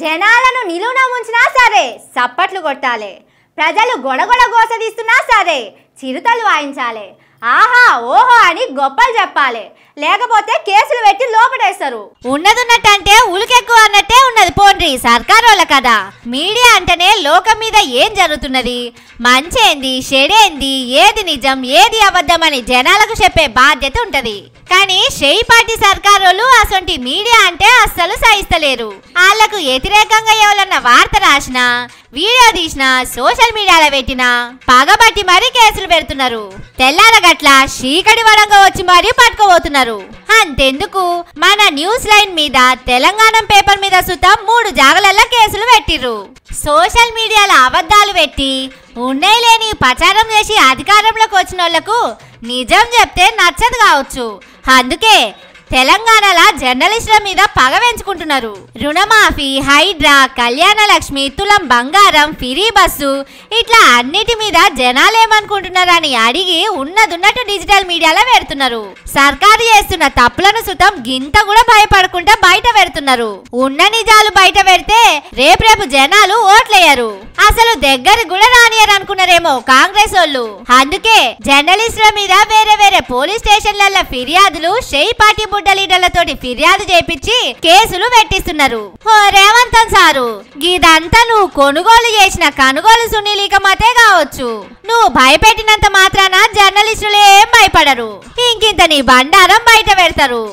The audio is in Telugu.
జనాలను నిలువున ముంచినా సరే సప్పట్లు కొట్టాలి, ప్రజలు గొడగొడ గోసదీస్తున్నా సరే చిరుతలు వాయించాలి, ఆహా ఓహో అని గొప్పలు చెప్పాలి, లేకపోతే కేసులు పెట్టి లోపడేస్తారు. ఉన్నదున్నట్టంటే ఉలికెక్కువ అన్నట్టే ఉన్నది పోండ్రి సర్కారోళ్ళ కదా. మీడియా అంటేనే లోకం మీద ఏం జరుగుతున్నది, మంచేంది చెడేంది, ఏది నిజం ఏది అబద్ధం అని జనాలకు చెప్పే బాధ్యత ఉంటది. కానీ షెయి పార్టీ సర్కారోళ్ళు అసొంటి మీడియా అంటే అస్సలు సహిస్తలేరు. వాళ్లకు వ్యతిరేకంగా ఎవరన్నా వార్త రాసినా వీడియో తీసినా సోషల్ మీడియాలో పెట్టినా పగబట్టి మరీ కేసులు పెడుతున్నారు. తెల్లారగట్ల చీకటి వరంగా వచ్చి మరీ పట్టుకోబోతున్నారు. అంతెందుకు మన న్యూస్ లైన్ మీద తెలంగాణ పేపర్ మీద సుతం 3 జాగలల్లో కేసులు పెట్టిర్రు. సోషల్ మీడియాలో అబద్ధాలు పెట్టి ఉన్నే లేని ప్రచారం చేసి అధికారంలోకి వచ్చిన వాళ్లకు నిజం చెప్తే నచ్చదు కావచ్చు. అందుకే తెలంగాణలో జర్నలిస్టుల మీద పగ పెంచుకుంటున్నారు. రుణమాఫీ, హైడ్రా, కళ్యాణ లక్ష్మి, తులం బంగారం, ఫ్రీ బస్సు ఇట్లా అన్నిటి మీద జనాలు ఏమనుకుంటున్నారని అడిగి ఉన్నదున్నట్టు డిజిటల్ మీడియాలో పెడుతున్నారు. సర్కారు చేస్తున్న తప్పులను సుతం గింత కూడా భయపడకుండా బయట పెడుతున్నారు. ఉన్న నిజాలు బయట పెడితే రేపు జనాలు ఓట్లేయరు, అసలు దగ్గర కూడా రానియరు అనుకున్నారేమో కాంగ్రెస్ వాళ్ళు. అందుకే జర్నలిస్టుల మీద వేరే పోలీస్ స్టేషన్లలో ఫిర్యాదులు షెయి పార్టీ లీడర్లతోటి ఫిర్యాదు చేపించి కేసులు పెట్టిస్తున్నారు. ఓ రేవంతన్ సారు, గీదంతా నువ్వు కొనుగోలు చేసిన కనుగోలు సునీలిక మతే కావచ్చు. నువ్వు భయపెట్టినంత మాత్రాన జర్నలిస్టులు ఏం భయపడరు, ఇంకింత నీ బండారం బయట పెడతారు.